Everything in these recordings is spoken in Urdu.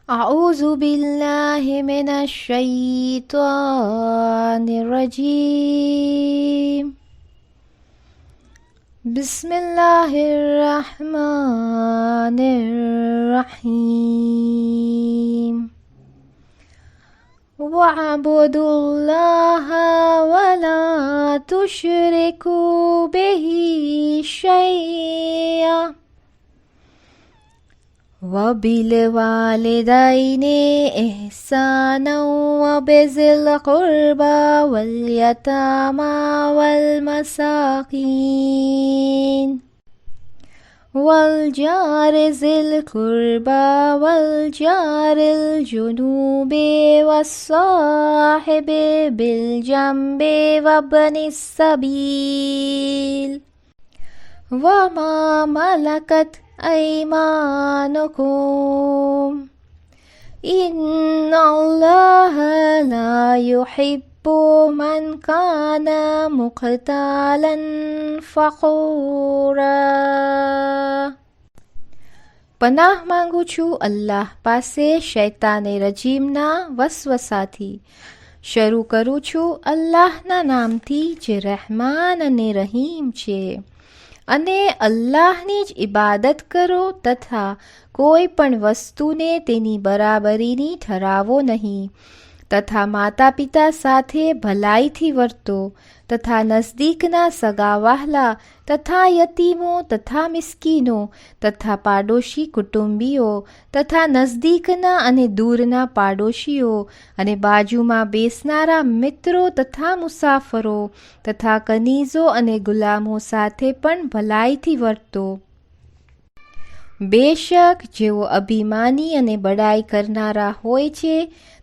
أعوذ بالله من الشيطان الرجيم بسم الله الرحمن الرحيم واعبدوا الله ولا تشركوا به شيئا وبالوالدين إحسانا وبذي القربى واليتامى والمساكين والجار ذي القربى والجار الجنوب والصاحب بالجنب وابن السبيل وما ملكت أيمانكم إن الله لا يحب من كان مختالا فخورا. પનાહ માંગુ છું અલ્લાહ પાસે શૈતાને રજીમના વસવસાથી. શરૂ કરું છું અલ્લાહના નામથી જે રહેમાન અને રહીમ છે. અને અલ્લાહની જ ઇબાદત કરો તથા કોઈ પણ વસ્તુને તેની બરાબરીની ઠરાવો નહીં, તથા માતા પિતા સાથે ભલાઈથી વર્તો, તથા નજદીકના સગા વહાલા તથા યતીમો તથા મિસ્કીનો તથા પાડોશી કુટુંબીઓ તથા નજદીકના અને દૂરના પાડોશીઓ અને બાજુમાં બેસનારા મિત્રો તથા મુસાફરો તથા કનીઝો અને ગુલામો સાથે પણ ભલાઈથી વર્તો. બેશક જેઓ અભિમાની અને બડાઈ કરનારા હોય છે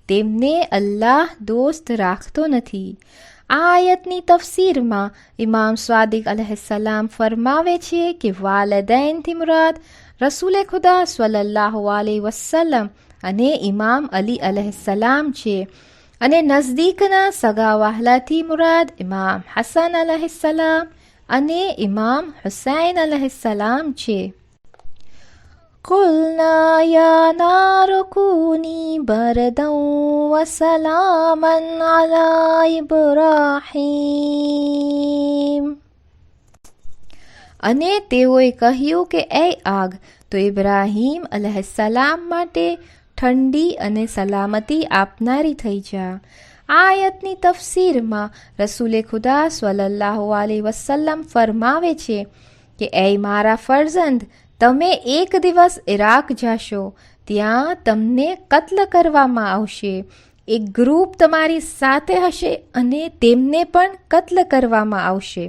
તેમને અલ્લાહ દોસ્ત રાખતો નથી. આ આયતની તફસીરમાં ઇમામ સ્વાદિક અલૈહિસ્સલામ ફરમાવે છે કે વાલિદૈનથી મુરાદ રસૂલે ખુદા સલ્લલ્લાહુ અલૈહિ વસલ્લમ અને ઇમામ અલી અલૈહિસ્સલામ છે, અને નજદીકના સગા વહાલાથી મુરાદ ઇમામ હસન અલૈહિસ્સલામ અને ઇમામ હુસૈન અલૈહિસ્સલામ છે. قُلْنَا يَا نَارُ كُونِي بَرْدًا وَسَلَامًا عَلَى إِبْرَاهِيمَ. અને તેઓએ કહ્યું કે એ આગ તો ઇબ્રાહીમ અલૈહિસ્સલામ માટે ઠંડી અને સલામતી આપનારી થઈ જા. આ આયતની તફસીરમાં રસૂલે ખુદા સલ્લલ્લાહુ અલૈહિ વસલ્લમ ફરમાવે છે કે એ મારા ફરઝંદ, તમે એક દિવસ ઇરાક જાશો, ત્યાં તમને કત્લ કરવામાં આવશે. એક ગ્રુપ તમારી સાથે હશે અને તેમને પણ કત્લ કરવામાં આવશે.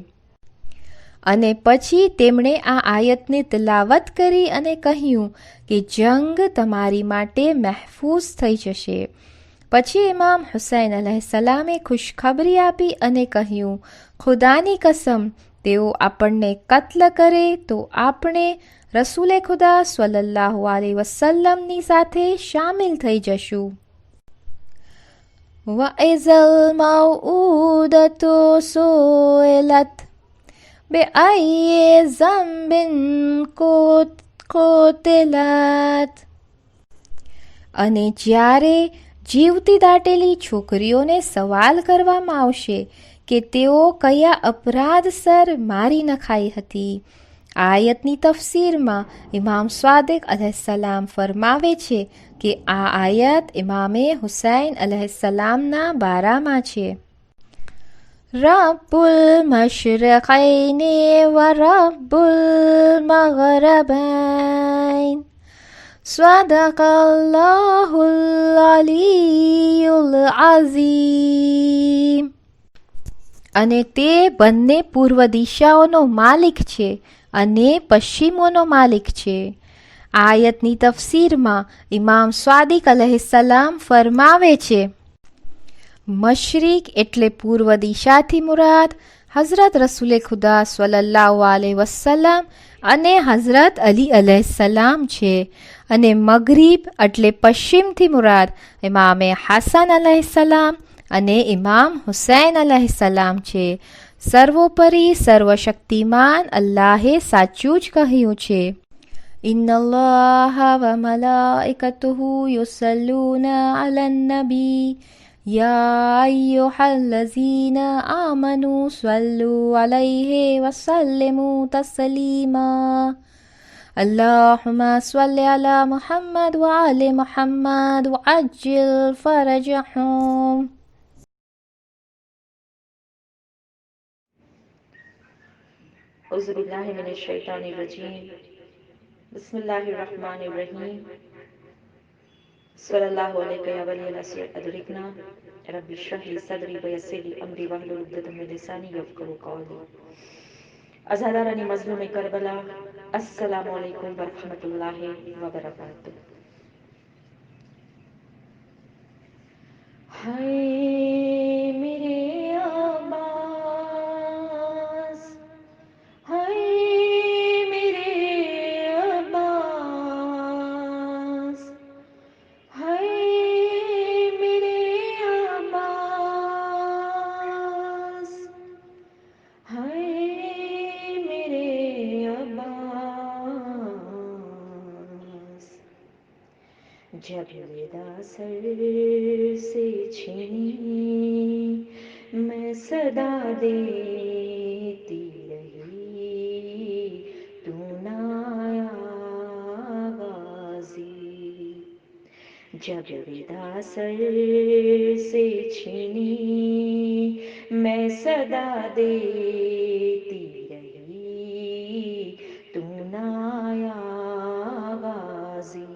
અને પછી તેમણે આ આયતને તિલાવત કરી અને કહ્યું કે જંગ તમારી માટે મહેફૂઝ થઈ જશે. પછી ઇમામ હુસૈન અલૈહિસ્સલામે ખુશખબરી આપી અને કહ્યું, ખુદાની કસમ, તેઓ આપણને કત્લ કરે તો આપણે રસૂલે ખુદા સલ્લલ્લાહુ અલૈહિ વસલ્લમની સાથે શામિલ થઈ જશું. વઇઝલ મૌઉદતુ સુઇલત બિઅય્યિ ઝંબિન કુતિલત. અને જ્યારે જીવતી દાટેલી છોકરીઓને સવાલ કરવામાં આવશે કે તેઓ કયા અપરાધસર મારી નખાઈ હતી. આયતની તફસીરમાં ઇમામ સ્વાદિક અલૈહિસ્સલામ ફરમાવે છે કે આ આયત ઇમામે હુસૈન અલૈહિસ્સલામના બારામાં છે. રબ્બુલ મશરિકૈને વ રબ્બુલ મગરબૈન સદકલ્લાહુલ અલીયુલ અઝીમ. અને તે બંને પૂર્વ દિશાઓનો માલિક છે અને પશ્ચિમોનો માલિક છે. આયતની તફસીરમાં ઇમામ સ્વાદિક અલૈહિસ્સલામ ફરમાવે છે, મશરિક એટલે પૂર્વ દિશાથી મુરાદ હઝરત રસૂલે ખુદા સલ્લલ્લાહુ અલૈહિ વસલ્લમ અને હઝરત અલી અલૈહિસ્સલામ છે, અને મગરીબ એટલે પશ્ચિમથી મુરાદ ઇમામે હસન અલૈહિસ્સલામ અને ઇમામ હુસૈન અલૈહિસ્સલામ છે. સર્વોપરી સર્વશક્તિમાન અલ્લાહે સાચું જ કહ્યું છે. ان اللہ و ملائکتہ یصلون علی النبی یا ایہا الذین آمنوا صلوا علیہ وسلموا تسلیما اللہم صل علی محمد وآل محمد وعجل فرجہم. اعوذ باللہ من الشیطان الرجیم. بسم اللہ الرحمن الرحیم. صلی اللہ علیہ یا ولی العصر ادرکنا. رب اشرح لی صدری ویسر لی امری واحلل عقدۃ من لسانی یفقهوا قولی. ازہرانی مظلوم کربلا، السلام علیکم ورحمۃ اللہ وبرکاتہ. ہائے میرے عباس، ہائے میرے عباس، ہائے میرے عباس، ہائے میرے عباس. جب ودا سر سے چھینی میں صدا دیتی رہی، تو نہ آیا غازی. جب ودا سر سے چھینی میں صدا دیتی رہی، تو نہ آیا غازی.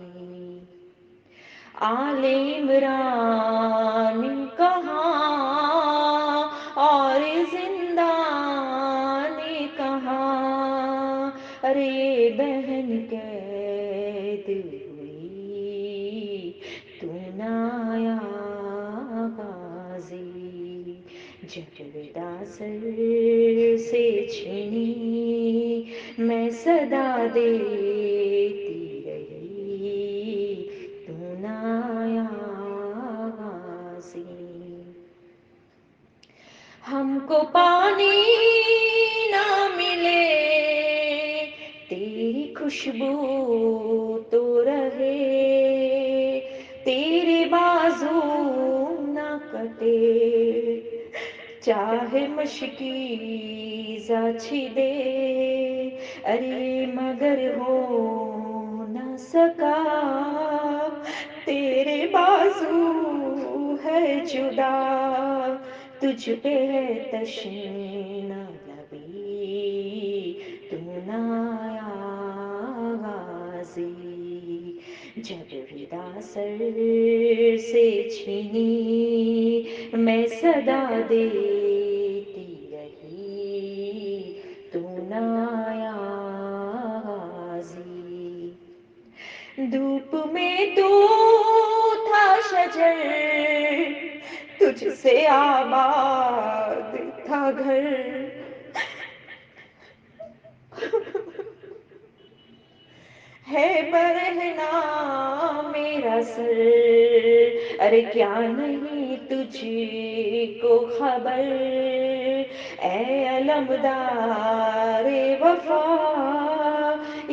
آل عمران کہاں اور زندان کہاں، ارے بہن قید ہوئی، تو نہ آیا غازی. جب ودا سر سے چھینی میں صدا دیتی رہی، تو نہ آیا غازی. ہم کو پانی نہ ملے تیری خوشبو تو رہے، تیرے بازو نہ کٹے، چاہے مشکیزہ چھدے، ارے مگر ہو نہ سکا تیرے بازو ہے جدا، تجھ پہ ہے تشنہ لبی، تو نہ آیا غازی. جب ودا سر سے چھینی میں صدا دیتی رہی، تو نہ آیا غازی. دھوپ میں تو تھا شجر، تجھ سے آباد تھا گھر، ہے برہنا میرا سر، ارے کیا نہیں تجھ کو خبر، اے علمدار وفا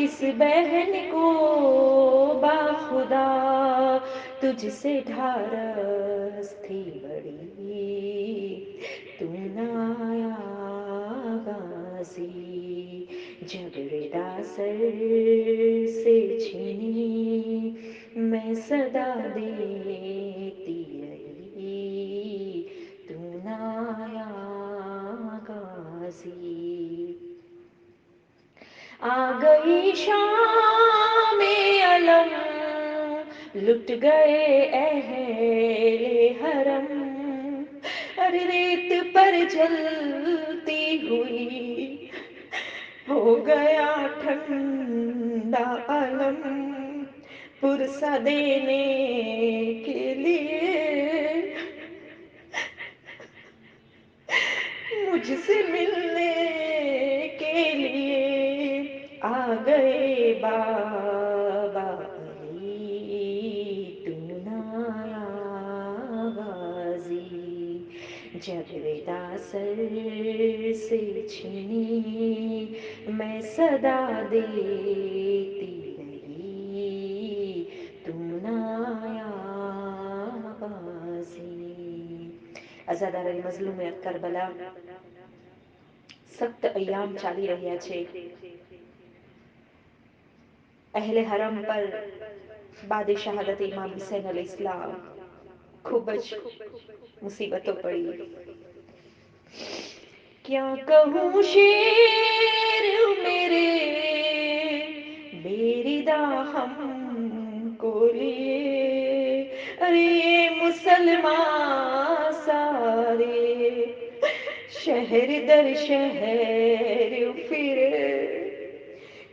اس بہن کو باخدا، تجھ سے ڈھارس تھی بڑی، تو نہ آیا غازی. جب ودا سر سے چھینی میں صدا دیتی رہی، تو نہ آیا غازی. آ گئی شام علم، لٹ گئے اہل حرم، ارے ریت پر جلتی ہوئی ہو گیا ٹھنڈا علم، پرسہ دینے کے لیے مجھ سے ملنے کے لیے آ گئے بابا علی، تو نہ آیا غازی. جب ودا سر سے چھینی میں صدا دیتی અઝાદાર મઝલૂમ કરબલા સખ્ત અય્યામ ચાલી રહ્યા છે. અહેલે હરમ પર બાદ શહાદત ઇમામ હુસૈન અલ ઇસ્લામ ખૂબ જ મુસીબતો પડી. ક્યાં કહું શેર મેરે બેરિદા હમકો લીએ, અરે મુસલમાન સારે શહેર દર શહેર ફિરે,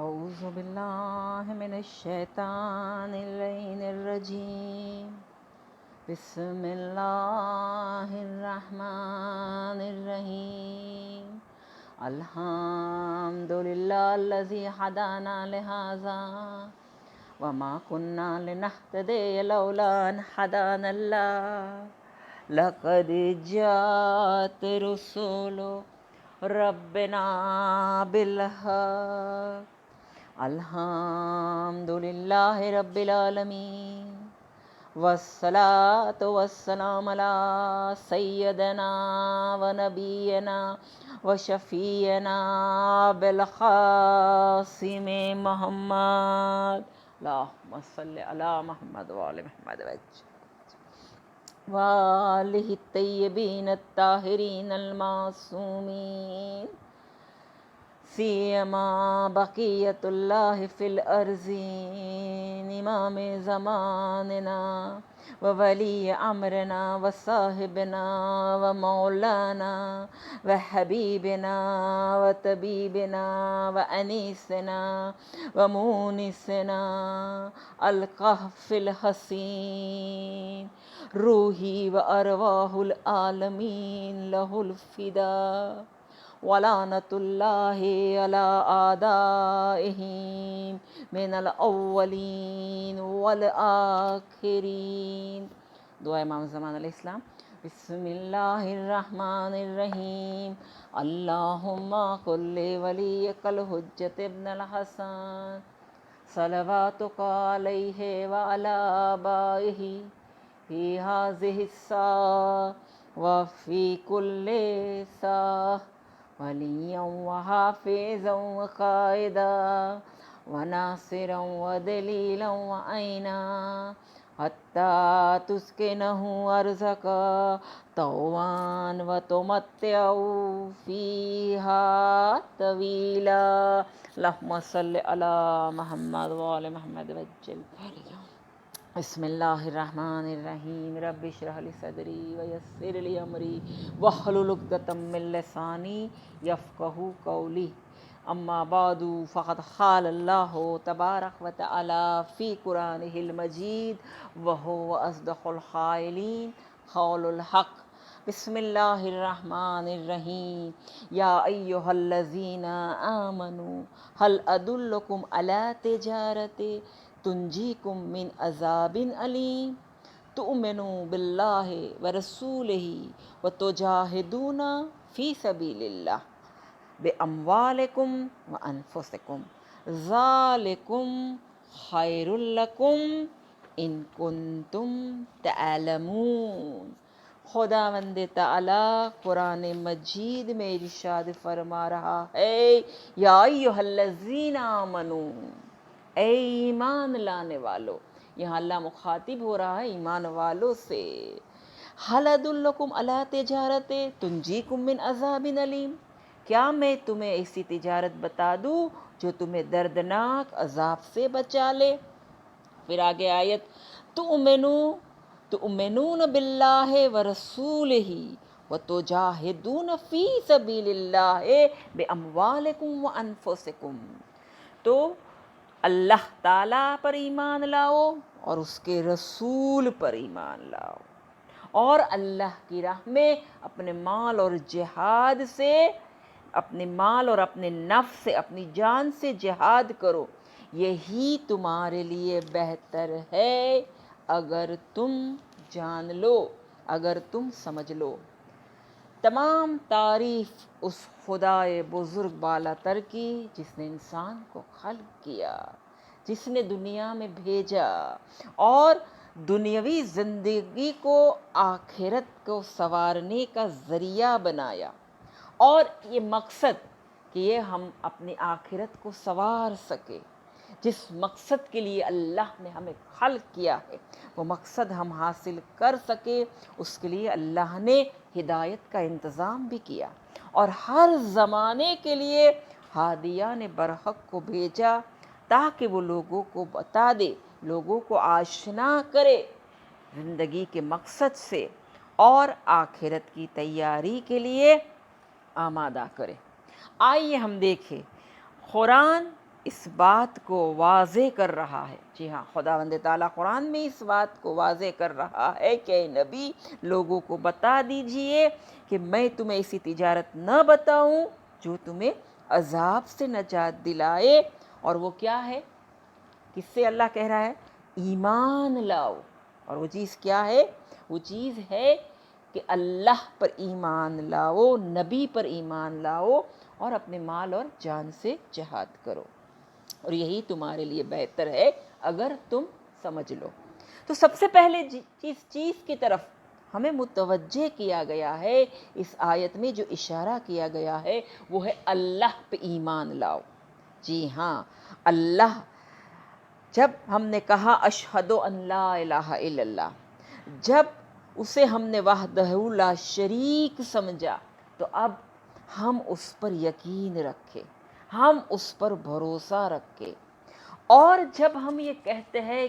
أعوذ بالله من الشيطان اللعين الرجيم بسم الله الرحمن الرحيم الحمد لله الذي هدانا لهذا وما كنا لنهتدي لولا أن هدانا الله لقد جاءت رسل ربنا بالحق الحمد لله رب العالمين والصلاة والسلام على سيدنا ونبينا وشفينا بالقاسم محمد اللهم صل على محمد وآل محمد وجه وآلہ الطیبین الطاہرین المعصومین سیما بقیت اللہ فی الارض امام زماننا وولی امرنا وصاحبنا ومولانا وحبیبنا وطبیبنا وانیسنا ومونسنا الکہف الحسین روحی وارواح العالمین لہ الفدا ولعنت اللہ علی اعدائہم من الاولین والآخرین۔ دعا امام زمان علیہ السلام۔ بسم اللہ الرحمن الرحیم۔ اللہم قل ولیک الحجۃ ابن الحسن صلواتک علیہ وعلی آبائہ فی ہذہ الساعة وفی کل ساعة ولیاً وحافظاً وقائداً وناصراً ودلیلاً وعینا حتی تسکنہ ارضک طوعاً وتمتعوا فیہا طویلا۔ اللہم صل علی محمد وآل محمد وجل۔ بسم اللہ الرحمن الرحیم۔ رب اشرح لی صدری ویسر لی امری واحلل عقدۃ من لسانی یفقہوا قولی۔ اما بعد فقد قال اللہ تبارک و تعالی فی قرآنہ المجید وہو اصدق القائلین قول الحق۔ بسم اللہ الرحمن الرحیم۔ یا ایہا الذین آمنوا هل ادلکم علی تجارۃ تنجیکم من عذاب علیم تؤمنوا باللہ ورسولہ وتجاہدون فی سبیل اللہ باموالکم وانفسکم ذالکم خیر لکم ان کنتم تعلمون۔ خداوند تعالی قرآن مجید میں ارشاد فرما رہا ہے، یا ایہا الذین آمنوا، اے ایمان لانے والو۔ یہاں اللہ مخاطب ہو رہا ہے ایمان والوں سے۔ حل ادلکم علی تجارت تنجیکم من عذاب علیم، کیا میں تمہیں ایسی تجارت بتا دوں جو تمہیں دردناک عذاب سے بچا لے؟ پھر آگے آیت، تؤمنون باللہ ورسولہ وتجاہدون فی سبیل اللہ باموالکم وانفسکم۔ تو اللہ تعالیٰ پر ایمان لاؤ اور اس کے رسول پر ایمان لاؤ، اور اللہ کی راہ میں اپنے مال اور جہاد سے، اپنے مال اور اپنے نفس سے، اپنی جان سے جہاد کرو، یہی تمہارے لیے بہتر ہے اگر تم جان لو، اگر تم سمجھ لو۔ تمام تعریف اس خدائے بزرگ بالا تر کی جس نے انسان کو خلق کیا، جس نے دنیا میں بھیجا اور دنیاوی زندگی کو آخرت کو سنوارنے کا ذریعہ بنایا، اور یہ مقصد کہ یہ ہم اپنی آخرت کو سنوار سکے۔ جس مقصد کے لیے اللہ نے ہمیں خلق کیا ہے وہ مقصد ہم حاصل کر سکے، اس کے لیے اللہ نے ہدایت کا انتظام بھی کیا، اور ہر زمانے کے لیے ہادیان برحق کو بھیجا تاکہ وہ لوگوں کو بتا دے، لوگوں کو آشنا کرے زندگی کے مقصد سے اور آخرت کی تیاری کے لیے آمادہ کرے۔ آئیے ہم دیکھیں، قرآن اس بات کو واضح کر رہا ہے، جی ہاں، خداوند تعالیٰ قرآن میں اس بات کو واضح کر رہا ہے کہ اے نبی، لوگوں کو بتا دیجئے کہ میں تمہیں ایسی تجارت نہ بتاؤں جو تمہیں عذاب سے نجات دلائے، اور وہ کیا ہے؟ کس سے اللہ کہہ رہا ہے؟ ایمان لاؤ، اور وہ چیز کیا ہے؟ وہ چیز ہے کہ اللہ پر ایمان لاؤ، نبی پر ایمان لاؤ، اور اپنے مال اور جان سے جہاد کرو، اور یہی تمہارے لیے بہتر ہے اگر تم سمجھ لو۔ تو سب سے پہلے جس چیز کی طرف ہمیں متوجہ کیا گیا ہے اس آیت میں، جو اشارہ کیا گیا ہے، وہ ہے اللہ پہ ایمان لاؤ۔ جی ہاں، اللہ، جب ہم نے کہا اشہد ان لا الہ الا اللہ، جب اسے ہم نے وحدہ لا شریک سمجھا، تو اب ہم اس پر یقین رکھے، ہم اس پر بھروسہ رکھے۔ اور جب ہم یہ کہتے ہیں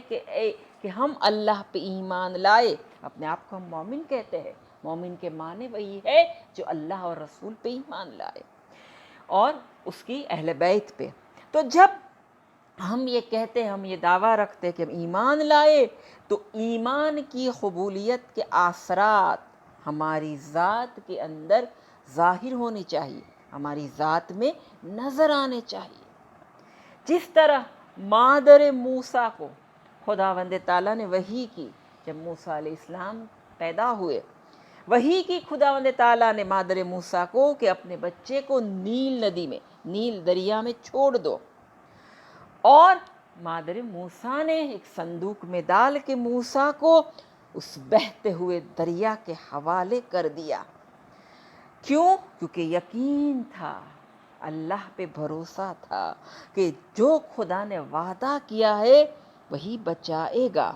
کہ ہم اللہ پہ ایمان لائے، اپنے آپ کو ہم مومن کہتے ہیں، مومن کے معنی وہی ہے جو اللہ اور رسول پہ ایمان لائے اور اس کی اہل بیت پہ۔ تو جب ہم یہ کہتے ہیں، ہم یہ دعویٰ رکھتے ہیں کہ ہم ایمان لائے، تو ایمان کی قبولیت کے اثرات ہماری ذات کے اندر ظاہر ہونے چاہیے، ہماری ذات میں نظر آنے چاہیے۔ جس طرح مادر موسیٰ کو خداوند تعالیٰ نے وحی کی، جب موسیٰ علیہ السلام پیدا ہوئے، وحی کی خداوند تعالیٰ نے مادر موسیٰ کو کہ اپنے بچے کو نیل ندی میں، نیل دریا میں چھوڑ دو، اور مادر موسیٰ نے ایک صندوق میں ڈال کے موسیٰ کو اس بہتے ہوئے دریا کے حوالے کر دیا۔ کیوں؟ کیونکہ یقین تھا، اللہ پہ بھروسہ تھا کہ جو خدا نے وعدہ کیا ہے وہی بچائے گا۔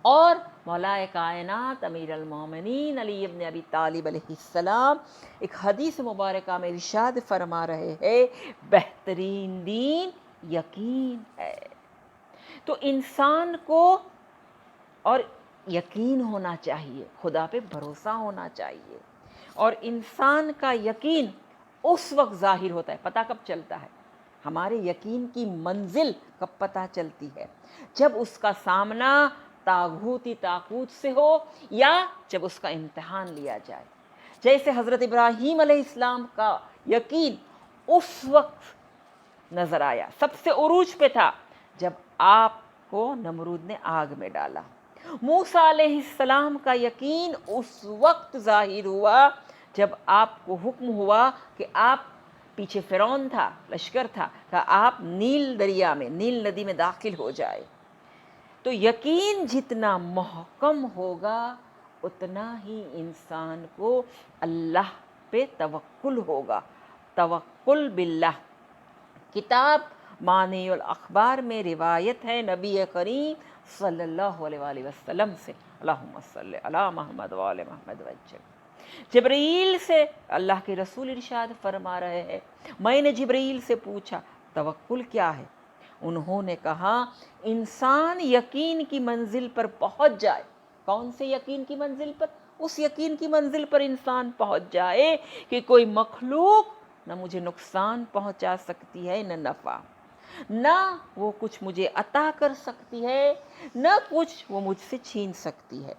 اور مولا کائنات امیر المومنین علی ابن ابی طالب علیہ السلام ایک حدیث مبارکہ میں ارشاد فرما رہے ہیں، بہترین دین یقین ہے۔ تو انسان کو اور یقین ہونا چاہیے، خدا پہ بھروسہ ہونا چاہیے، اور انسان کا یقین اس وقت ظاہر ہوتا ہے، پتہ کب چلتا ہے؟ ہمارے یقین کی منزل کب پتہ چلتی ہے؟ جب اس کا سامنا طاغوتی طاقوت سے ہو، یا جب اس کا امتحان لیا جائے۔ جیسے حضرت ابراہیم علیہ السلام کا یقین اس وقت نظر آیا، سب سے عروج پہ تھا، جب آپ کو نمرود نے آگ میں ڈالا۔ موسیٰ علیہ السلام کا یقین اس وقت ظاہر ہوا جب آپ کو حکم ہوا کہ آپ، پیچھے فرعون تھا، لشکر تھا، کہ آپ نیل دریا میں، نیل ندی میں داخل ہو جائے۔ تو یقین جتنا محکم ہوگا اتنا ہی انسان کو اللہ پہ توکل ہوگا۔ توکل باللہ۔ کتاب معنی الاخبار میں روایت ہے نبی کریم صلی اللہ علیہ وآلہ وسلم سے، اللہم صلی علی محمد وآل محمد وسلم، جبرائیل سے اللہ کے رسول ارشاد فرما رہے ہیں، میں نے جبرائیل سے پوچھا توکل کیا ہے؟ انہوں نے کہا انسان یقین کی منزل پر پہنچ جائے۔ کون سے یقین کی منزل پر؟ اس یقین کی منزل پر انسان پہنچ جائے کہ کوئی مخلوق نہ مجھے نقصان پہنچا سکتی ہے نہ نفع، نہ وہ کچھ مجھے عطا کر سکتی ہے، نہ کچھ وہ مجھ سے چھین سکتی ہے۔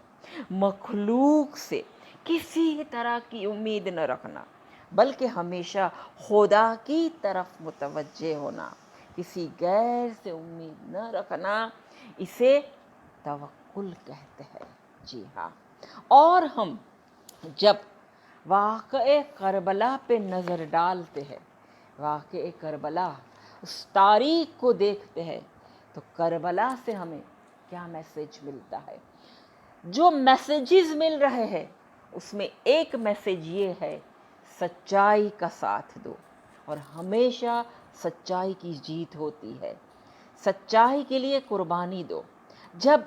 مخلوق سے کسی طرح کی امید نہ رکھنا، بلکہ ہمیشہ خدا کی طرف متوجہ ہونا، کسی غیر سے امید نہ رکھنا، اسے توکل کہتے ہیں۔ جی ہاں۔ اور ہم جب واقعہ کربلا پہ نظر ڈالتے ہیں، واقعہ کربلا، اس تاریخ کو دیکھتے ہیں، تو کربلا سے ہمیں کیا میسج ملتا ہے؟ جو میسیجز مل رہے ہیں اس میں ایک میسج یہ ہے، سچائی کا ساتھ دو، اور ہمیشہ سچائی کی جیت ہوتی ہے۔ سچائی کے لیے قربانی دو۔ جب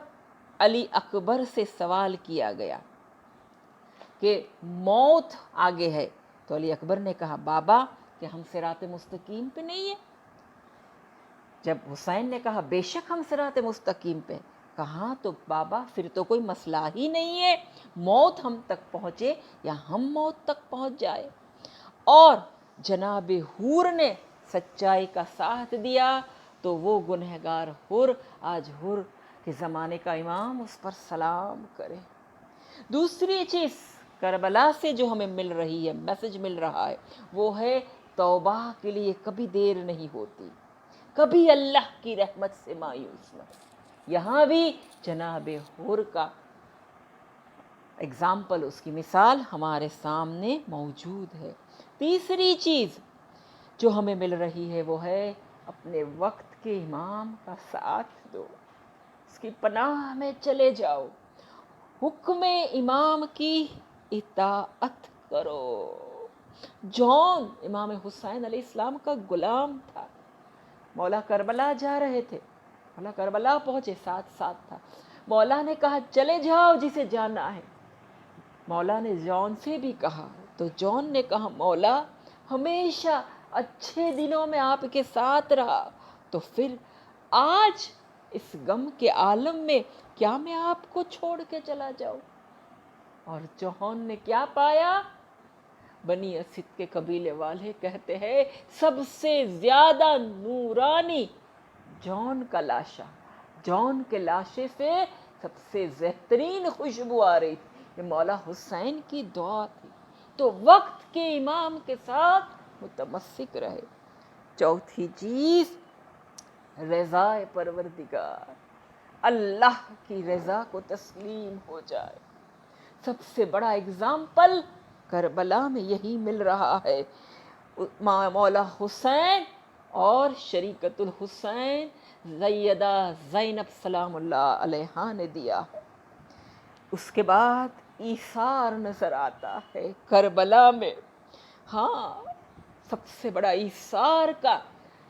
علی اکبر سے سوال کیا گیا کہ موت آگے ہے، تو علی اکبر نے کہا بابا کہ ہم صراط مستقیم پہ نہیں ہیں۔ جب حسین نے کہا بے شک ہم صراط مستقیم پہ، کہا تو بابا پھر تو کوئی مسئلہ ہی نہیں ہے، موت ہم تک پہنچے یا ہم موت تک پہنچ جائے۔ اور جناب حور نے سچائی کا ساتھ دیا، تو وہ گنہگار حور آج حور کے زمانے کا امام اس پر سلام کرے۔ دوسری چیز کربلا سے جو ہمیں مل رہی ہے، میسج مل رہا ہے، وہ ہے توبہ کے لیے کبھی دیر نہیں ہوتی، کبھی اللہ کی رحمت سے مایوس نہ ہو۔ یہاں بھی جناب حور کا اگزامپل، اس کی مثال ہمارے سامنے موجود ہے۔ تیسری چیز جو ہمیں مل رہی ہے وہ ہے اپنے وقت کے امام کا ساتھ دو، اس کی پناہ میں چلے جاؤ، حکم امام کی اطاعت کرو۔ جون امام حسین علیہ السلام کا غلام تھا، مولا کربلا جا رہے تھے، مولا کربلا پہنچے، ساتھ ساتھ تھا، مولا نے کہا چلے جاؤ جسے جانا ہے. مولا نے جان سے بھی کہا تو جان نے کہا مولا ہمیشہ اچھے دنوں میں آپ کے ساتھ رہا، تو پھر آج اس غم کے عالم میں کیا میں آپ کو چھوڑ کے چلا جاؤں؟ اور جوہان نے کیا پایا؟ بنی اسد کے قبیلے والے کہتے ہیں سب سے زیادہ نورانی جان کا لاشا، جان کے لاشے سے سب سے بہترین خوشبو آ رہی تھی. یہ مولا حسین کی دعا تھی. تو وقت کے امام کے ساتھ متمسک رہے. چوتھی چیز رضا پروردگار، اللہ کی رضا کو تسلیم ہو جائے. سب سے بڑا اگزامپل کربلا میں یہی مل رہا ہے. مولا حسین اور شریکت الحسین سیدہ زینب سلام اللہ علیہا نے دیا ہے. اس کے بعد ایثار نظر آتا ہے کربلا میں. ہاں، سب سے بڑا ایثار کا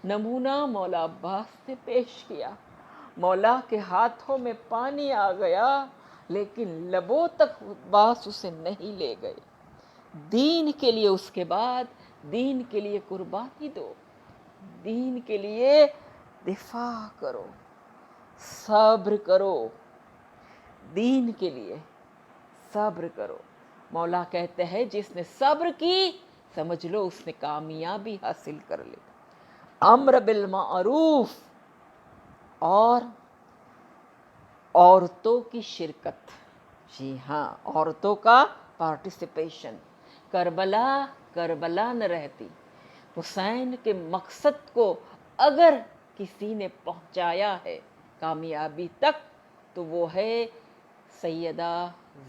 نمونہ مولا عباس نے پیش کیا. مولا کے ہاتھوں میں پانی آ گیا لیکن لبوں تک عباس اسے نہیں لے گئے. دین کے لیے اس کے بعد دین کے لیے قربانی دو، دین کے لیے دفاع کرو، صبر کرو، دین کے لیے صبر کرو. مولا کہتے ہیں جس نے صبر کی سمجھ لو اس نے کامیابی حاصل کر لی. امر بالمعروف اور عورتوں کی شرکت. جی ہاں، عورتوں کا پارٹیسپیشن. کربلا نہ رہتی. حسین کے مقصد کو اگر کسی نے پہنچایا ہے کامیابی تک تو وہ ہے سیدہ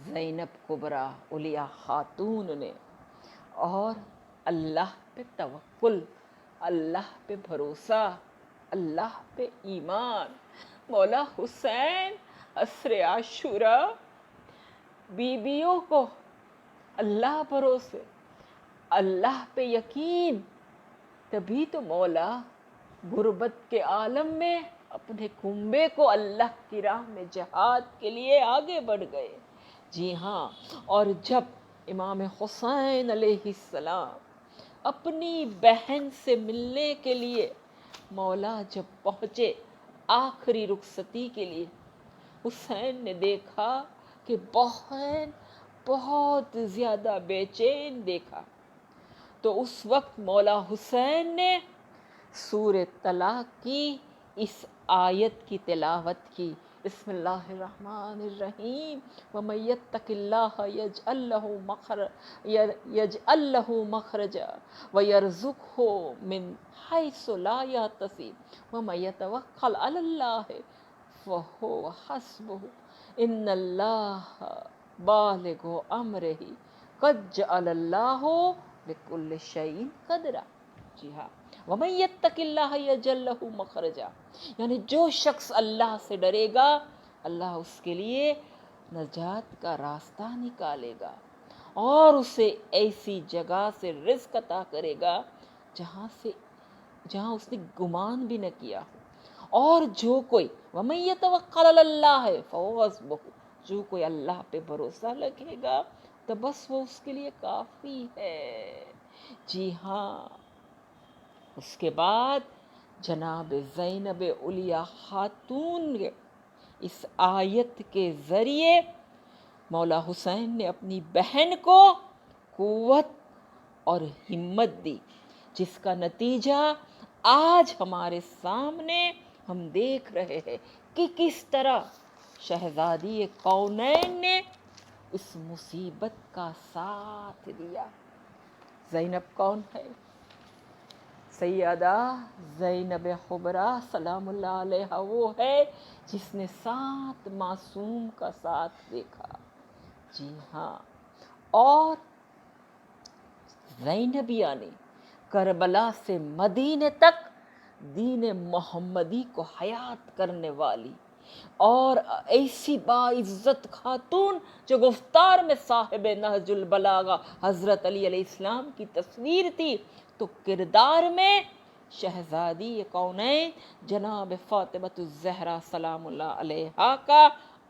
زینب کبریٰ اولیاء خاتون نے. اور اللہ پہ توکل، اللہ پہ بھروسہ، اللہ پہ ایمان. مولا حسین عصر عاشوراء بیویوں کو اللہ بھروسے، اللہ پہ یقین. تبھی تو مولا غربت کے عالم میں اپنے کنبے کو اللہ کی راہ میں جہاد کے لیے آگے بڑھ گئے. جی ہاں، اور جب امام حسین علیہ السلام اپنی بہن سے ملنے کے لیے مولا جب پہنچے آخری رخصتی کے لیے، حسین نے دیکھا کہ بہن بہت زیادہ بے چین دیکھا. تو اس وقت مولا حسین نے سورہ طلاق کی اس آیت کی تلاوت کی. بسم اللہ الرحمن الرحیم. وَمَن يَتَّقِ اللَّهَ يَجْعَل لَّهُ مَخْرَجًا وَيَرْزُقْهُ مِنْ حَيْثُ لَا يَحْتَسِبُ وَمَن يَتَوَكَّلْ عَلَى اللَّهِ فَهُوَ حَسْبُهُ إِنَّ اللَّهَ بالغ أَمْرِهِ قَدْ جَعَلَ اللَّهُ لِكُلِّ شَيْءٍ قَدْرًا. جی ہاں، وَمَن يَتَّقِ اللَّهَ يَجْعَل لَّهُ مَخْرَجًا، یعنی جو شخص اللہ سے ڈرے گا اللہ اس کے لیے نجات کا راستہ نکالے گا اور اسے ایسی جگہ سے رزق عطا کرے گا جہاں اس نے گمان بھی نہ کیا ہو. اور جو کوئی وَمَن يَتَوَكَّلْ عَلَى اللَّهِ فَهُوَ حَسْبُهُ، جو کوئی اللہ پہ بھروسہ رکھے گا تو بس وہ اس کے لیے کافی ہے. جی ہاں، اس کے بعد جناب زینب اولیاء خاتون اس آیت کے ذریعے مولا حسین نے اپنی بہن کو قوت اور ہمت دی، جس کا نتیجہ آج ہمارے سامنے ہم دیکھ رہے ہیں کہ کس طرح شہزادی کونین نے اس مصیبت کا ساتھ دیا. زینب کون ہے؟ سیدہ زینب کبریٰ سلام اللہ علیہا وہ ہے جس نے 7 معصوم کا ساتھ دیکھا. جی ہاں، اور زینب یعنی کربلا سے مدینے تک دین محمدی کو حیات کرنے والی اور ایسی باعزت خاتون جو گفتار میں صاحب نہج البلاغہ حضرت علی علیہ السلام کی تصویر تھی تو کردار میں شہزادی کونین جناب فاطمہ الزہرا سلام اللہ علیہا کا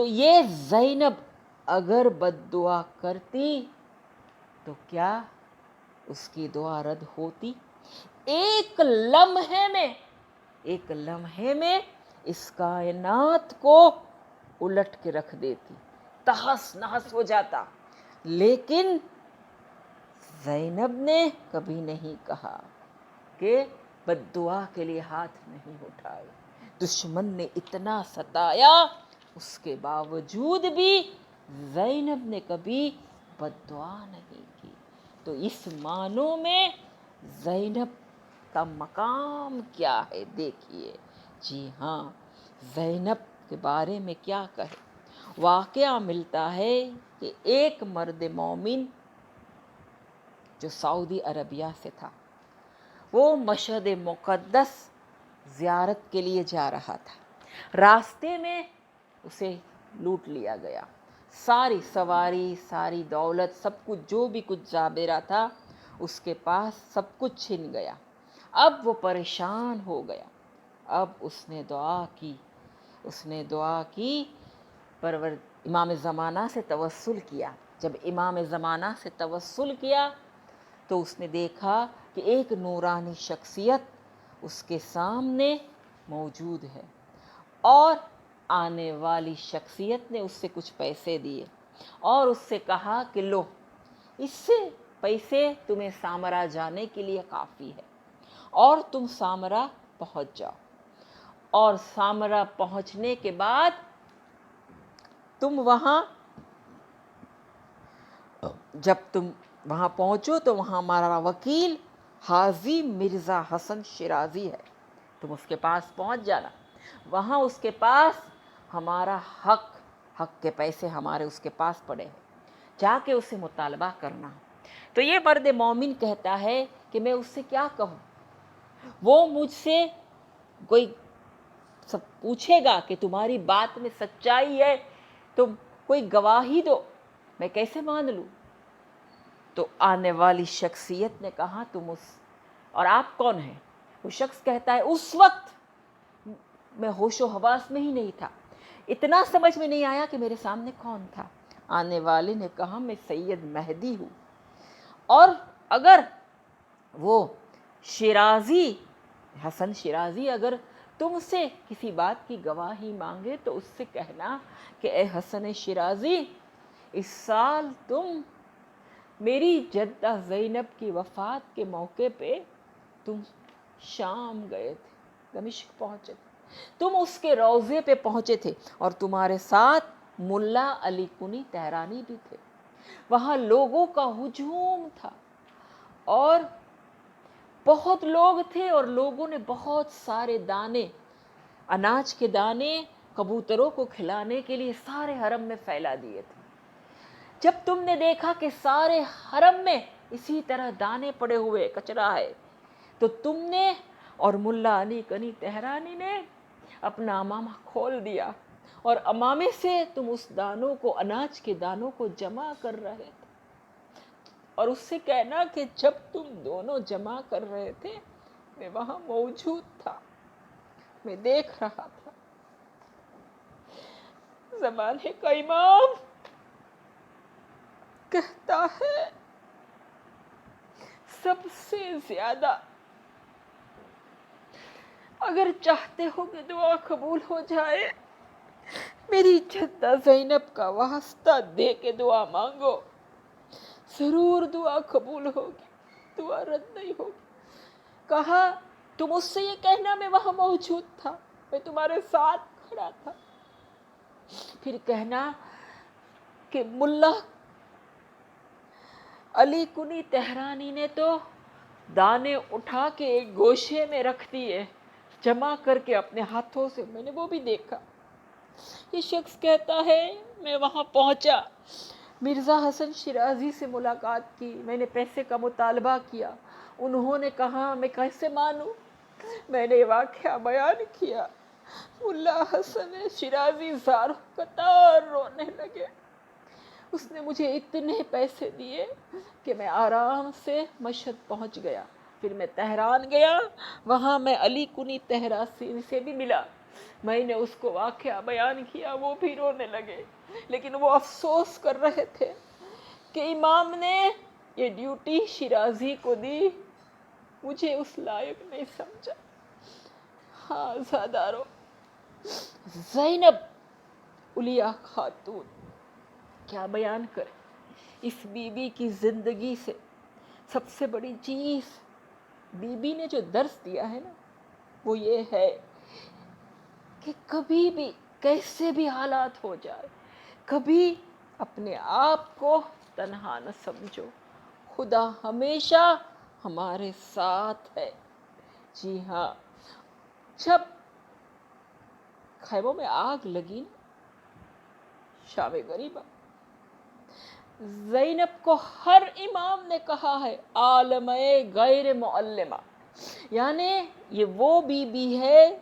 تو یہ زینب اگر بد دعا کرتی تو کیا اس کی دعا رد ہوتی؟ ایک لمحے میں اس کائنات کو الٹ کے رکھ دیتی، تہس نہس ہو جاتا۔ لیکن زینب نے کبھی نہیں کہا کہ بد دعا کے لیے ہاتھ نہیں اٹھائے۔ دشمن نے اتنا ستایا، اس کے باوجود بھی زینب نے کبھی بد دعا نہیں کی۔ تو اس معنوں میں زینب کا مقام کیا ہے دیکھیے۔ جی ہاں، زینب کے بارے میں کیا کہے۔ واقعہ ملتا ہے کہ ایک مرد مومن جو سعودی عربیہ سے تھا، وہ مشہد مقدس زیارت کے لیے جا رہا تھا۔ راستے میں اسے لوٹ لیا گیا، ساری سواری، ساری دولت، سب کچھ جو بھی کچھ جابرا تھا اس کے پاس سب کچھ چھن گیا۔ اب وہ پریشان ہو گیا۔ اب اس نے دعا کی، امام زمانہ سے توسل کیا۔ جب امام زمانہ سے توسل کیا تو اس نے دیکھا کہ ایک نورانی شخصیت اس کے سامنے موجود ہے، اور آنے والی شخصیت نے اس سے کچھ پیسے دیے اور اس سے کہا کہ لو، اس سے پیسے تمہیں سامرا جانے کے لیے کافی ہے، اور تم سامرا پہنچ جاؤ، اور سامرا پہنچنے کے بعد تم جب تم وہاں پہنچو تو وہاں ہمارا وکیل حاجی مرزا حسن شیرازی ہے، تم اس کے پاس پہنچ جانا۔ وہاں اس کے پاس ہمارا حق کے پیسے ہمارے اس کے پاس پڑے ہیں، جا کے اسے مطالبہ کرنا۔ تو یہ مرد مومن کہتا ہے کہ میں اس سے کیا کہوں، وہ مجھ سے سب پوچھے گا کہ تمہاری بات میں سچائی ہے، تم کوئی گواہی دو، میں کیسے مان لوں؟ تو آنے والی شخصیت نے کہا اور آپ کون ہیں؟ وہ شخص کہتا ہے اس وقت میں ہوش و حواس میں ہی نہیں تھا، اتنا سمجھ میں نہیں آیا کہ میرے سامنے کون تھا۔ آنے والے نے کہا میں سید مہدی ہوں، اور اگر وہ حسن شیرازی اگر تم سے کسی بات کی گواہی مانگے تو اس سے کہنا کہ اے حسن شیرازی، اس سال تم میری جدہ زینب کی وفات کے موقع پہ تم شام گئے تھے، دمشق پہنچے تھے، تم اس کے روضے پہ پہنچے تھے، اور تمہارے ساتھ ملا علی کنی تہرانی بھی تھے۔ وہاں لوگوں کا ہجوم تھا، اور بہت لوگ تھے، اور لوگوں نے بہت سارے دانے، اناج کے دانے کبوتروں کو کھلانے کے لیے سارے حرم میں پھیلا دیے تھے۔ جب تم نے دیکھا کہ سارے حرم میں اسی طرح دانے پڑے ہوئے، کچرا ہے، تو تم نے اور ملا علی کنی تہرانی نے اپنا امامہ کھول دیا، اور امامے سے تم اس دانوں کو، اناج کے دانوں کو جمع کر رہے تھے، اور اس سے کہنا کہ جب تم دونوں جمع کر رہے تھے میں وہاں موجود تھا، میں دیکھ رہا تھا۔ زمانے کا امام کہتا ہے سب سے زیادہ اگر چاہتے ہو کہ دعا قبول ہو جائے، میری جدہ زینب کا واسطہ دے کے دعا مانگو، ضرور دعا قبول ہوگی، دعا رد نہیں ہوگی۔ کہا تم اس سے یہ کہنا میں وہاں موجود تھا، میں تمہارے ساتھ کھڑا تھا۔ پھر کہنا کہ ملا علی کنی تہرانی نے تو دانے اٹھا کے ایک گوشے میں رکھ دیے، جمع کر کے اپنے ہاتھوں سے، میں نے وہ بھی دیکھا۔ یہ شخص کہتا ہے میں وہاں پہنچا، مرزا حسن شیرازی سے ملاقات کی، میں نے پیسے کا مطالبہ کیا، انہوں نے کہا میں کیسے مانوں، میں نے واقعہ بیان کیا، ملا حسن شیرازی زار قطار رونے لگے، اس نے مجھے اتنے پیسے دیے کہ میں آرام سے مشہد پہنچ گیا۔ پھر میں تہران گیا، وہاں میں علی کنی تہرانی سے بھی ملا، میں نے اس کو واقعہ بیان کیا، وہ بھی رونے لگے، لیکن وہ افسوس کر رہے تھے کہ امام نے یہ ڈیوٹی شیرازی کو دی، مجھے اس لائق نہیں سمجھا۔ ہاں زادارو، زینب اولیا خاتون کیا بیان کرے، اس بی بی کی زندگی سے سب سے بڑی چیز بی بی نے جو درس دیا ہے نا، وہ یہ ہے کہ کبھی بھی کیسے بھی حالات ہو جائے، کبھی اپنے آپ کو تنہا نہ سمجھو، خدا ہمیشہ ہمارے ساتھ ہے۔ جی ہاں، جب خیموں میں آگ لگی شام غریبہ، زینب کو ہر امام نے کہا ہے عالمہ غیر معلمہ، یعنی یہ وہ بی بی ہے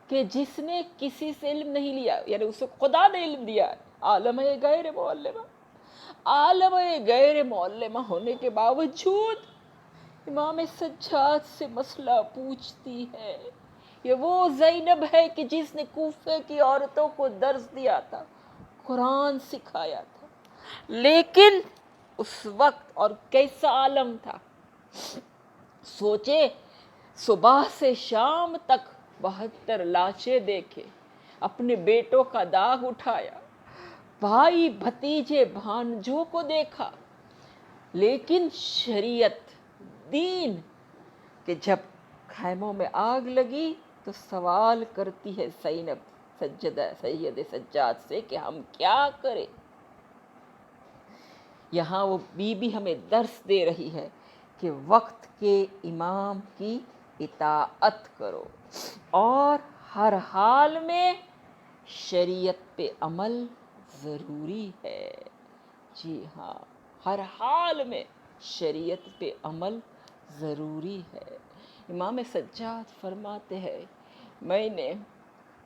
کہ جس نے کسی سے علم نہیں لیا، یعنی اسے خدا نے علم دیا ہے، عالمہ غیر معلمہ۔ عالمہ غیر معلمہ ہونے کے باوجود امام سجاد سے مسئلہ پوچھتی ہے۔ یہ وہ زینب ہے کہ جس نے کوفے کی عورتوں کو درس دیا تھا، قرآن سکھایا تھا، لیکن اس وقت اور کیسا عالم تھا، سوچے صبح سے شام تک 72 لاشیں دیکھے، اپنے بیٹوں کا داغ اٹھایا، بھائی بھتیجے بھانجوں کو دیکھا، لیکن شریعت دین کہ جب خیموں میں آگ لگی تو سوال کرتی ہے زینب سید سجاد سے کہ ہم کیا کریں۔ یہاں وہ بی بی ہمیں درس دے رہی ہے کہ وقت کے امام کی اطاعت کرو اور ہر حال میں شریعت پہ عمل ضروری ہے۔ جی ہاں، ہر حال میں شریعت پہ عمل ضروری ہے۔ امام سجاد فرماتے ہیں میں نے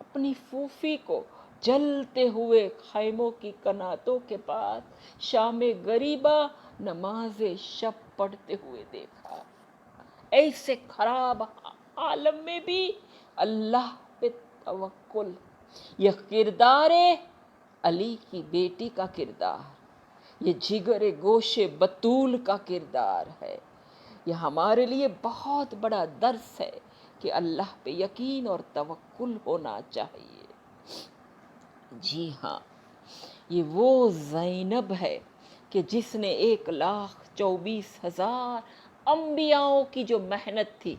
اپنی پھوپھی کو جلتے ہوئے خیموں کی کناتوں کے پاس شام غریبہ نماز شب پڑھتے ہوئے دیکھا۔ ایسے خراب عالم میں بھی اللہ پہ توکل، یہ کردار علی کی بیٹی کا کردار، یہ جگر گوش بطول کا کردار ہے۔ یہ ہمارے لیے بہت بڑا درس ہے کہ اللہ پہ یقین اور توکل ہونا چاہیے۔ جی ہاں، یہ وہ زینب ہے کہ جس نے 1,24,000 انبیاؤں کی جو محنت تھی،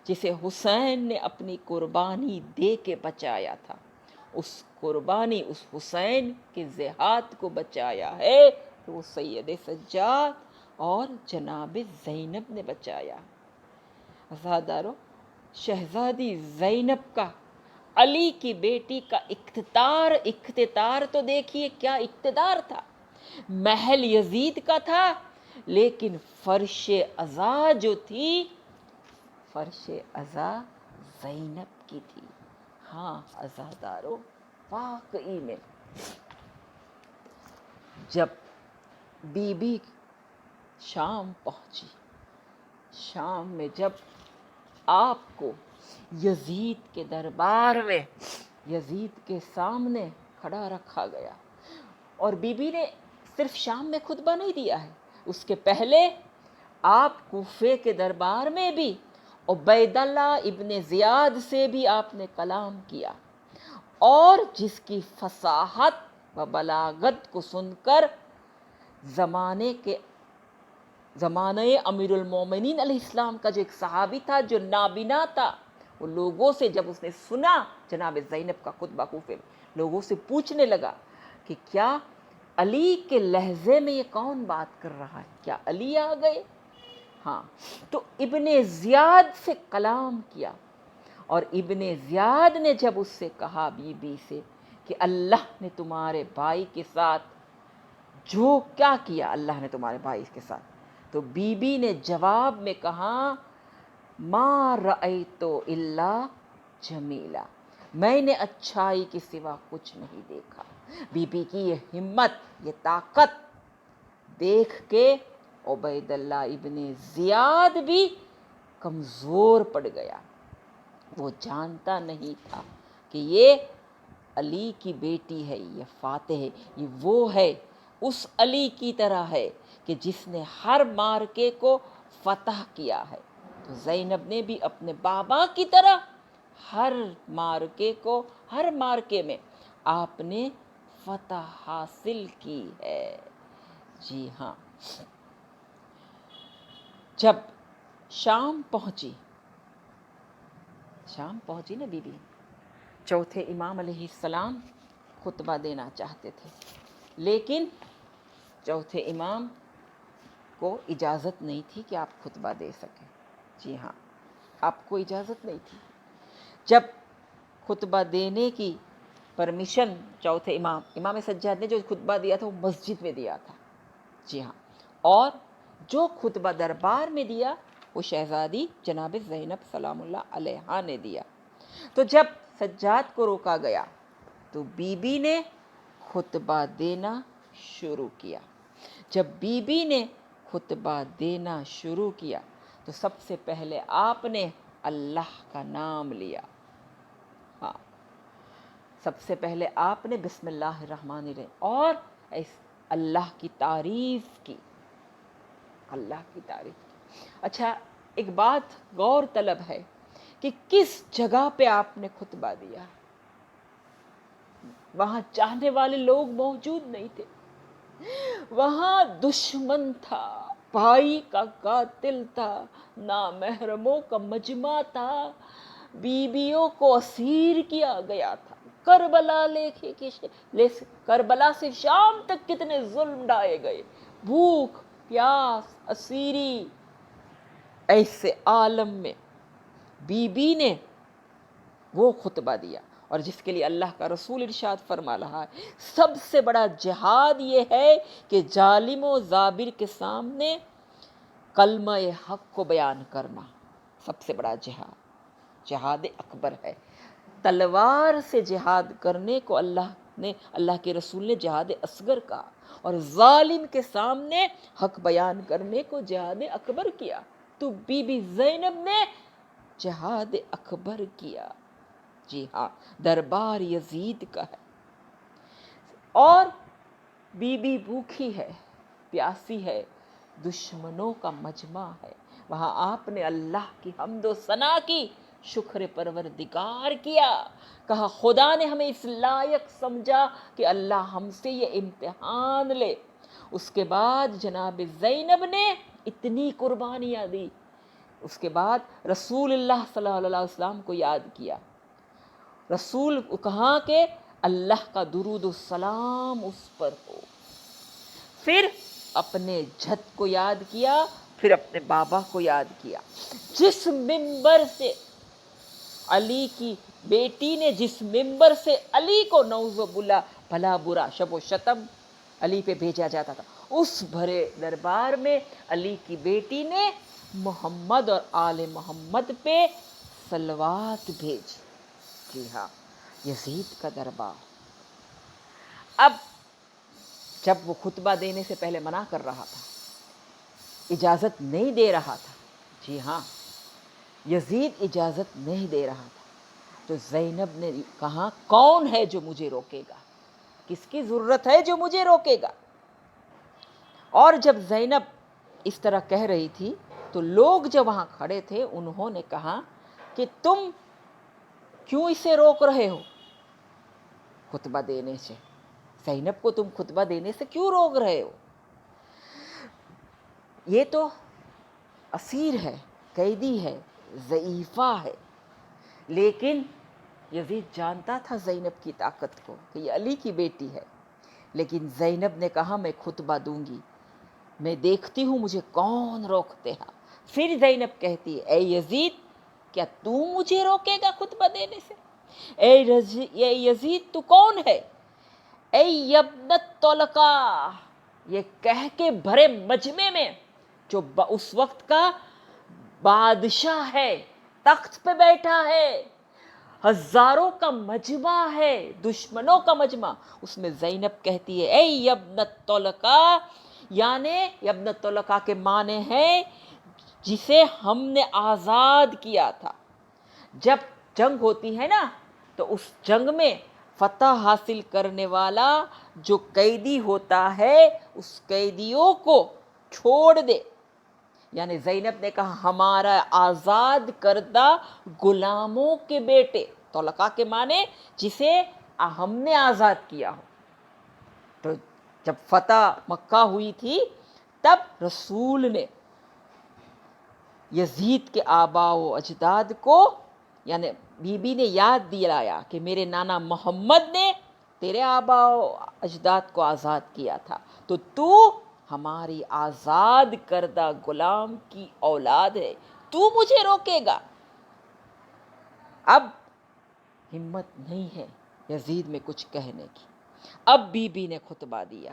جسے حسین نے اپنی قربانی دے کے بچایا تھا، اس قربانی اس حسین کے ذات کو بچایا ہے کہ وہ سید سجاد اور جناب زینب نے بچایا۔ عزادارو، شہزادی زینب کا علی کی بیٹی کا اقتدار تو دیکھیے کیا اقتدار تھا، محل یزید کا تھا، لیکن فرش عزا جو تھی، فرش عزا زینب کی تھی۔ ہاں عزادارو، واقعی میں جب بی بی شام پہنچی، شام میں جب آپ کو یزید کے دربار میں، یزید کے سامنے کھڑا رکھا گیا، اور بی بی نے صرف شام میں خطبہ نہیں دیا ہے، اس کے پہلے آپ کوفے کے دربار میں بھی عبید اللہ ابن زیاد سے بھی آپ نے کلام کیا، اور جس کی فصاحت و بلاغت کو سن کر زمانہ امیر المومنین علیہ السلام کا جو ایک صحابی تھا جو نابینا تھا، وہ لوگوں سے جب اس نے سنا جناب زینب کا خطبہ کوفے میں، لوگوں سے پوچھنے لگا کہ کیا علی کے لہجے میں یہ کون بات کر رہا ہے، کیا علی آ گئے؟ ہاں، تو ابن زیاد سے کلام کیا، اور ابن زیاد نے جب اس سے کہا بی بی سے کہ اللہ نے تمہارے بھائی کے ساتھ جو کیا کیا، اللہ نے تمہارے بھائی کے ساتھ، تو بی بی نے جواب میں کہا ما رأیت الا جمیلا، میں نے اچھائی کے سوا کچھ نہیں دیکھا۔ بی بی کی یہ ہمت، یہ طاقت دیکھ کے عبید اللہ ابن زیاد بھی کمزور پڑ گیا، وہ جانتا نہیں تھا کہ یہ علی کی بیٹی ہے، یہ فاتح ہے، یہ وہ ہے، اس علی کی طرح ہے کہ جس نے ہر مارکے کو فتح کیا ہے۔ تو زینب نے بھی اپنے بابا کی طرح ہر مارکے میں آپ نے فتح حاصل کی ہے۔ جی ہاں، جب شام پہنچی نا بی بی، چوتھے امام علیہ السلام خطبہ دینا چاہتے تھے، لیکن چوتھے امام کو اجازت نہیں تھی کہ آپ خطبہ دے سکیں۔ جی ہاں، آپ کو اجازت نہیں تھی۔ جب خطبہ دینے کی پرمیشن چوتھے امام سجاد نے جو خطبہ دیا تھا وہ مسجد میں دیا تھا۔ جی ہاں، اور جو خطبہ دربار میں دیا وہ شہزادی جناب زینب سلام اللہ علیہا نے دیا۔ تو جب سجاد کو روکا گیا تو بی بی نے خطبہ دینا شروع کیا۔ جب بی بی نے خطبہ دینا شروع کیا تو سب سے پہلے آپ نے اللہ کا نام لیا۔ ہاں، سب سے پہلے آپ نے بسم اللہ الرحمن الرحیم اور اللہ کی تعریف کی، اللہ کی تعریف کی۔ اچھا، ایک بات غور طلب ہے کہ کس جگہ پہ آپ نے خطبہ دیا؟ وہاں چاہنے والے لوگ موجود نہیں تھے، وہاں دشمن تھا، بھائی کا قاتل تھا، نامحرموں کا مجمع تھا، بیویوں کو اسیر کیا گیا تھا۔ کربلا سے شام تک کتنے ظلم ڈھائے گئے، بھوک پیاس اسیری، ایسے عالم میں بی بی نے وہ خطبہ دیا، اور جس کے لیے اللہ کا رسول ارشاد فرما رہا ہے سب سے بڑا جہاد یہ ہے کہ ظالم و جابر کے سامنے کلمہ حق کو بیان کرنا۔ سب سے بڑا جہاد اکبر ہے۔ تلوار سے جہاد کرنے کو اللہ کے رسول نے جہاد اصغر کہا، اور ظالم کے سامنے حق بیان کرنے کو جہاد اکبر کیا۔ تو بی بی زینب نے جہاد اکبر کیا۔ جی ہاں، دربار یزید کا ہے، اور بی بی بھوکھی ہے، پیاسی ہے، دشمنوں کا مجمع ہے، وہاں آپ نے اللہ کی حمد و ثنا کی، شکر پروردگار کیا، کہا خدا نے ہمیں اس لائق سمجھا کہ اللہ ہم سے یہ امتحان لے۔ اس کے بعد جناب زینب نے اتنی قربانیاں دی، اس کے بعد رسول اللہ صلی اللہ علیہ وسلم کو یاد کیا، رسول کو کہا کہ اللہ کا درود و سلام اس پر ہو، پھر اپنے جد کو یاد کیا، پھر اپنے بابا کو یاد کیا۔ جس ممبر سے علی کی بیٹی نے جس ممبر سے علی کو نعوذ باللہ بھلا برا شب و شتم علی پہ بھیجا جاتا تھا، اس بھرے دربار میں علی کی بیٹی نے محمد اور آل محمد پہ صلوات بھیجی۔ جی ہاں، یزید کا دربار۔ اب جب وہ خطبہ دینے سے پہلے منع کر رہا تھا، اجازت نہیں دے رہا تھا، جی ہاں، یزید اجازت نہیں دے رہا تھا، تو زینب نے کہا کون ہے جو مجھے روکے گا، کس کی ضرورت ہے جو مجھے روکے گا؟ اور جب زینب اس طرح کہہ رہی تھی تو لوگ جو وہاں کھڑے تھے انہوں نے کہا کہ تم کیوں اسے روک رہے ہو خطبہ دینے سے؟ زینب کو تم خطبہ دینے سے کیوں روک رہے ہو؟ یہ تو اسیر ہے، قیدی ہے، ضعیفہ ہے۔ لیکن یزید جانتا تھا زینب کی طاقت کو کہ یہ علی کی بیٹی ہے، لیکن زینب نے کہا میں خطبہ دوں گی، میں دیکھتی ہوں مجھے کون روکتے ہیں۔ پھر زینب کہتی ہے اے یزید، کیا تو مجھے روکے گا خطبہ دینے سے؟ اے یزید تو کون ہے؟ اے ابنت طلقہ، یہ کہہ کے بھرے مجمع میں جو اس وقت کا بادشاہ ہے، تخت پہ بیٹھا ہے، ہزاروں کا مجمع ہے، دشمنوں کا مجمع، اس میں زینب کہتی ہے اے ابنت طلقہ، یعنی ابنت طلقہ کے معنی ہے جسے ہم نے آزاد کیا تھا۔ جب جنگ ہوتی ہے نا تو اس جنگ میں فتح حاصل کرنے والا جو قیدی ہوتا ہے اس قیدیوں کو چھوڑ دے. یعنی زینب نے کہا ہمارا آزاد کردہ غلاموں کے بیٹے، طلقاء کے معنی جسے ہم نے آزاد کیا ہو. تو جب فتح مکہ ہوئی تھی تب رسول نے یزید کے آبا و اجداد کو، یعنی بی بی نے یاد دلایا کہ میرے نانا محمد نے تیرے آبا و اجداد کو آزاد کیا تھا، تو ہماری آزاد کردہ غلام کی اولاد ہے، تو مجھے روکے گا؟ اب ہمت نہیں ہے یزید میں کچھ کہنے کی. اب بی بی نے خطبہ دیا،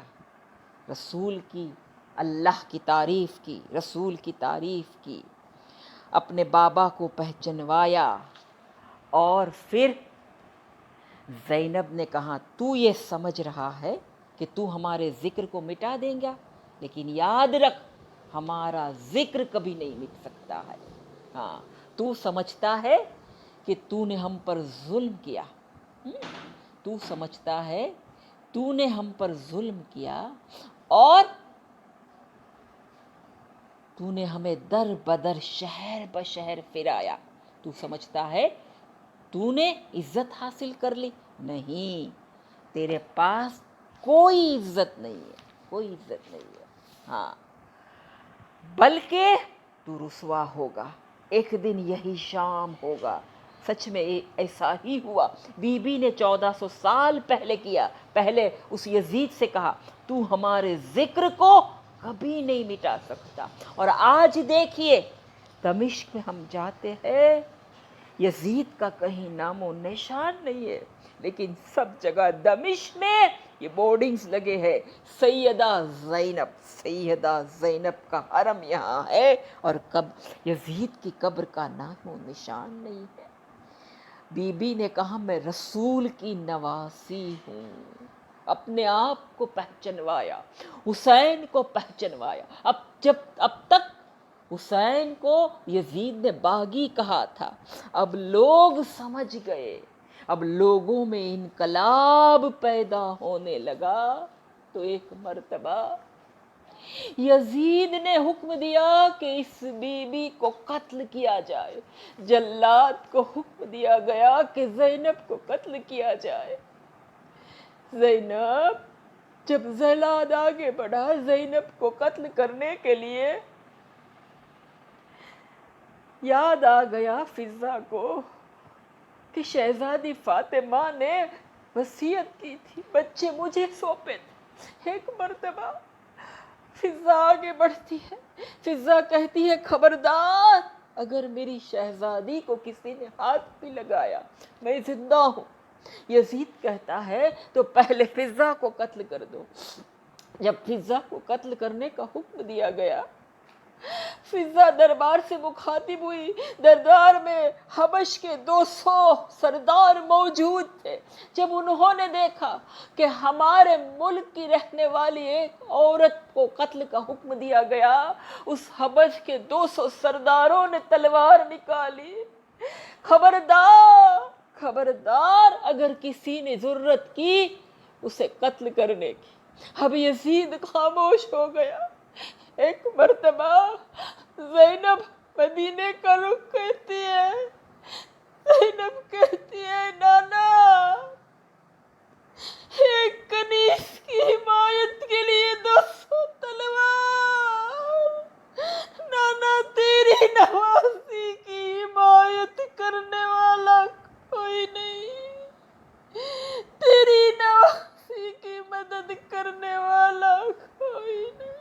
رسول کی اللہ کی تعریف کی، رسول کی تعریف کی، اپنے بابا کو پہچنوایا. اور پھر زینب نے کہا تو یہ سمجھ رہا ہے کہ تو ہمارے ذکر کو مٹا دیں گا، لیکن یاد رکھ ہمارا ذکر کبھی نہیں مٹ سکتا ہے. ہاں، تو سمجھتا ہے کہ تو نے ہم پر ظلم کیا، تو سمجھتا ہے تو نے ہم پر ظلم کیا اور تو نے ہمیں در بدر شہر بشہر پھرایا، تو سمجھتا ہے تو نے عزت حاصل کر لی. نہیں، تیرے پاس کوئی عزت نہیں ہے، کوئی عزت نہیں ہے. ہاں، بلکہ تو رسوا ہوگا، ایک دن یہی شام ہوگا. سچ میں ایسا ہی ہوا. بی بی نے 1400 سال پہلے کیا، پہلے اس یزید سے کہا تو ہمارے ذکر کو کبھی نہیں مٹا سکتا. اور آج دیکھیے دمشق میں ہم جاتے ہیں، یزید کا کہیں نام و نشان نہیں ہے، لیکن سب جگہ دمشق میں یہ بورڈنگز لگے ہیں، سیدہ زینب، سیدہ زینب کا حرم یہاں ہے، اور یزید کی قبر کا نام و نشان نہیں ہے. بی بی نے کہا میں رسول کی نواسی ہوں. اپنے آپ کو پہچنوایا، حسین کو پہچنوایا. اب تک حسین کو یزید نے باغی کہا تھا، اب لوگ سمجھ گئے، اب لوگوں میں انقلاب پیدا ہونے لگا. تو ایک مرتبہ یزید نے حکم دیا کہ اس بی بی کو قتل کیا جائے. جلاد کو حکم دیا گیا کہ زینب کو قتل کیا جائے. زینب، جب جلاد آگے بڑھا زینب کو قتل کرنے کے لیے، یاد آ گیا فضا کو کہ شہزادی فاطمہ نے وصیت کی تھی، بچے مجھے سونپے تھے. ایک مرتبہ فضا آگے بڑھتی ہے، فضا کہتی ہے خبردار اگر میری شہزادی کو کسی نے ہاتھ بھی لگایا میں زندہ ہوں. یزید کہتا ہے تو پہلے فضا کو قتل کر دو. جب فضا کو قتل کرنے کا حکم دیا گیا، فضا دربار سے مخاطب ہوئی. دربار میں حبش کے 200 سردار موجود تھے. جب انہوں نے دیکھا کہ ہمارے ملک کی رہنے والی ایک عورت کو قتل کا حکم دیا گیا، اس حبش کے 200 سرداروں نے تلوار نکالی. خبردار، خبردار اگر کسی نے ضرورت کی اسے قتل کرنے کی. اب یزید خاموش ہو گیا. ایک مرتبہ زینب مدینے کا رخ کرتی ہے. زینب کہتی ہے نانا، ایک کنیز کی حمایت کے لیے 200 تلوار. نانا تیری نواسی کی حمایت کرنے والا کوئی نہیں، تیری نواسی کی مدد کرنے والا کوئی نہیں.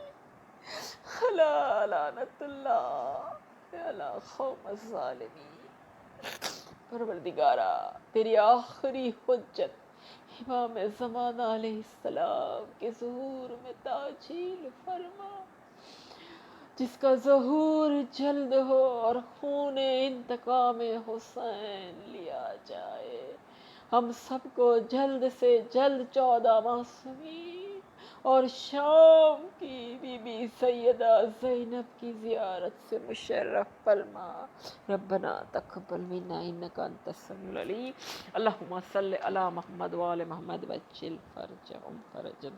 لعنت اللہ علی قوم الظالمین. پروردگارا تیری آخری حجت امام زمانہ علیہ السلام کے ظہور میں تعجیل فرما، جس کا ظہور جلد ہو اور خون انتقام حسین لیا جائے. ہم سب کو جلد سے جلد 14 معصومین اور شام کی بی بی سیدہ زینب کی زیارت سے مشرف فرما. ربنا تقبل منا انک انت السمیع العلیم. اللہم صلی علی محمد وآل محمد وجل فرجهم فرجا.